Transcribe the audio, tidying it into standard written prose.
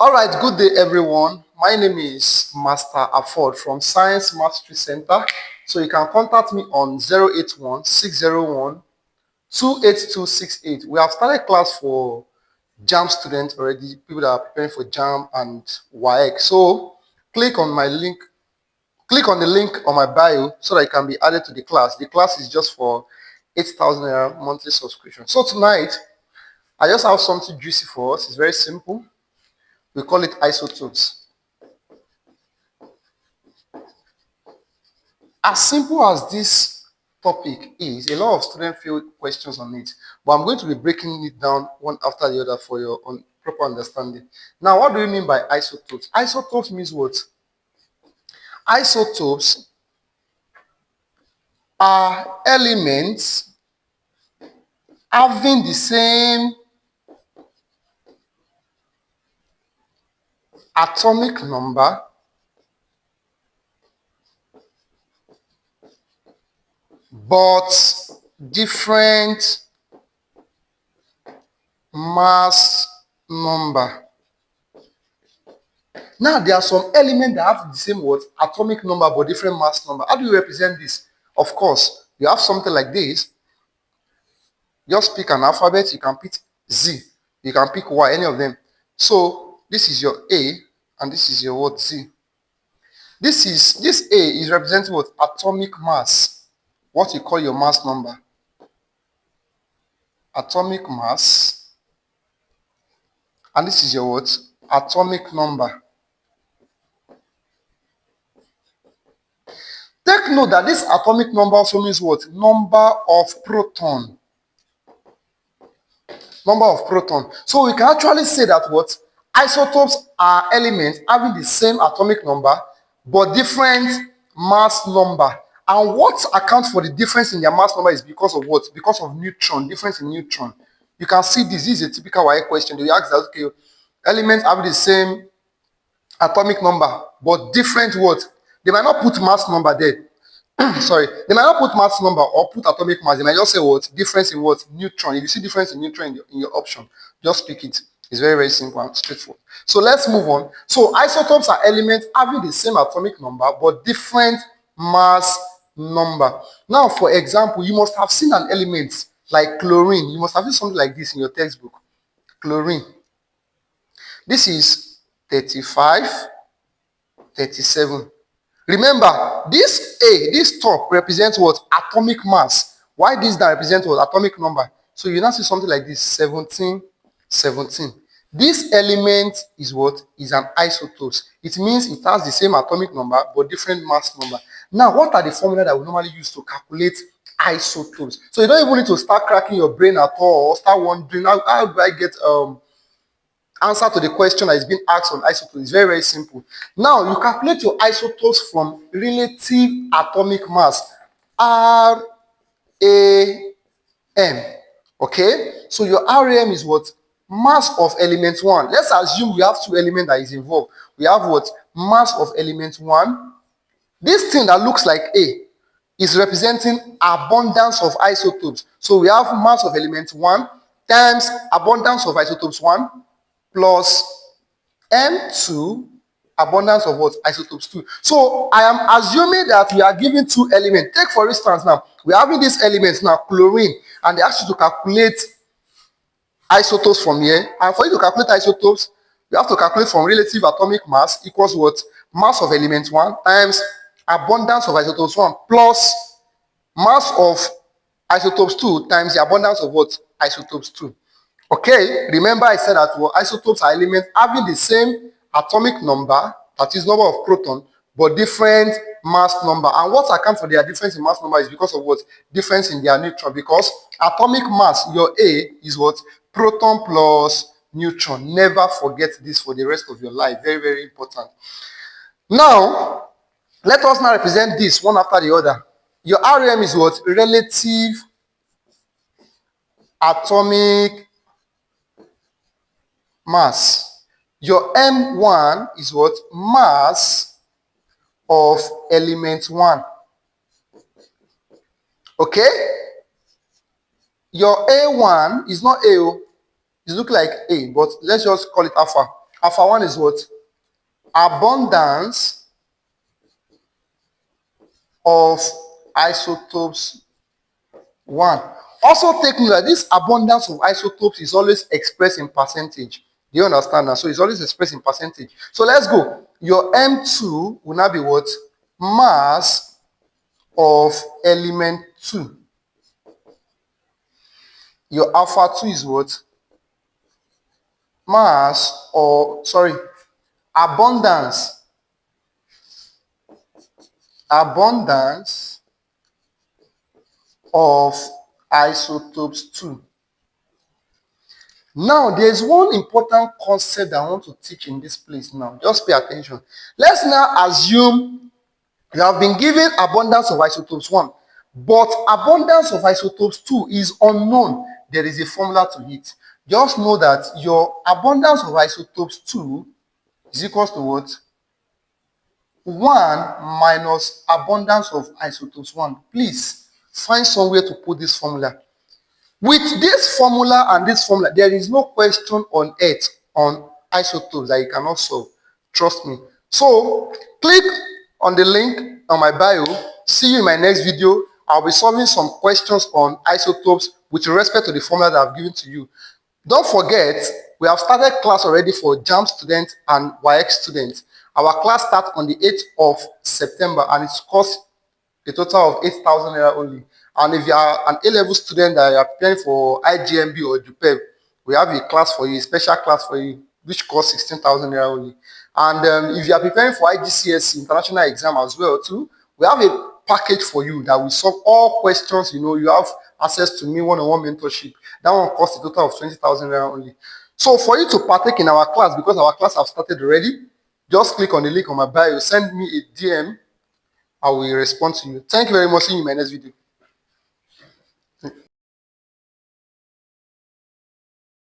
All right, good day, everyone. My name is Master Afford from Science Mastery Center. So you can contact me on 081 601 28268. We have started class for JAM students already, people that are preparing for JAM and WAEC. So click on my link, click on the link on my bio so that you can be added to the class. The class is just for 8,000 naira monthly subscription. So tonight, I just have something juicy for us. It's very simple. We call it isotopes. As simple as this topic is, a lot of students feel questions on it, but I'm going to be breaking it down one after the other for your proper understanding. Now, what do you mean by isotopes? Isotopes means what? Isotopes are elements having the same atomic number but different mass number. Now, there are some elements that have the same what? Atomic number but different mass number. How do you represent this? Of course, you have something like this. Just pick an alphabet. You can pick Z. You can pick Y, any of them. So, this is your A and this is your what? Z. This A is representing what? Atomic mass. What you call your mass number. Atomic mass. And this is your what? Atomic number. Take note that this atomic number also means what? Number of proton. Number of proton. So we can actually say that what? Isotopes are elements having the same atomic number but different mass number. And what accounts for the difference in their mass number is because of what? Because of neutron, difference in neutron. You can see this is a typical YA question. They ask that, okay, elements having the same atomic number but different what? They might not put mass number there. Sorry, they might not put mass number or put atomic mass. They might just say what? Difference in what? Neutron. If you see difference in neutron in your option, just pick it. It's very, very simple and straightforward. So let's move on. So isotopes are elements having the same atomic number but different mass number. Now, for example, you must have seen an element like chlorine. You must have seen something like this in your textbook. Chlorine. This is 35, 37. Remember, this A, this top represents what? Atomic mass. Why this that represents what? Atomic number. So you now see something like this, 17, 17. This element is what? Is an isotope. It means it has the same atomic number but different mass number. Now, what are the formula that we normally use to calculate isotopes? So you don't even need to start cracking your brain at all or start wondering, how do I get answer to the question that is being asked on isotopes. Is very, very simple. Now, you calculate your isotopes from relative atomic mass, RAM. Okay? So your RAM is what? Mass of element 1. Let's assume we have two elements that is involved. We have what? Mass of element 1. This thing that looks like A is representing abundance of isotopes. So we have mass of element 1 times abundance of isotopes 1 plus M2 abundance of what? Isotopes 2. So I am assuming that we are given two elements. Take for instance now, we are having these elements now, chlorine, and they ask you to calculate isotopes from here. And for you to calculate isotopes, you have to calculate from relative atomic mass equals what? Mass of element 1 times abundance of isotopes 1 plus mass of isotopes 2 times the abundance of what? Isotopes 2. Okay, remember I said that well, isotopes are elements having the same atomic number, that is number of proton, but different mass number. And what accounts for their difference in mass number is because of what? Difference in their neutron. Because atomic mass, your A, is what? Proton plus neutron. Never forget this for the rest of your life. Very, very important. Now, let us now represent this one after the other. Your RM is what? Relative atomic mass. Your M1 is what? Mass of element 1. Okay? Your A1 is not A, it looks like A, but let's just call it alpha. Alpha 1 is what? Abundance of isotopes 1. Also take note that this abundance of isotopes is always expressed in percentage. Do you understand now? So it's always expressed in percentage. So let's go. Your M2 will now be what? Mass of element 2. Your alpha 2 is what? Mass, or sorry, abundance. Abundance of isotopes 2. Now, there's one important concept that I want to teach in this place now. Just pay attention. Let's now assume you have been given abundance of isotopes 1, but abundance of isotopes 2 is unknown. There is a formula to it. Just know that your abundance of isotopes 2 is equals to what? 1 minus abundance of isotopes 1. Please find somewhere to put this formula. With this formula and this formula, there is no question on earth on isotopes that you cannot solve. Trust me. So, click on the link on my bio. See you in my next video. I'll be solving some questions on isotopes with respect to the formula that I've given to you. Don't forget, we have started class already for JAM students and YX students. Our class starts on the 8th of September and it costs a total of 8,000 naira only. And if you are an A-level student that you are preparing for IGMB or JUPEB, we have a class for you, a special class for you, which costs 16,000 naira only. And if you are preparing for IGCSE international exam as well too, we have a package for you that will solve all questions. You know, you have access to me one-on-one mentorship. That one costs a total of 20,000 naira only. So for you to partake in our class, because our class have started already, just click on the link on my bio, send me a DM, I will respond to you. Thank you very much. See you in my next video.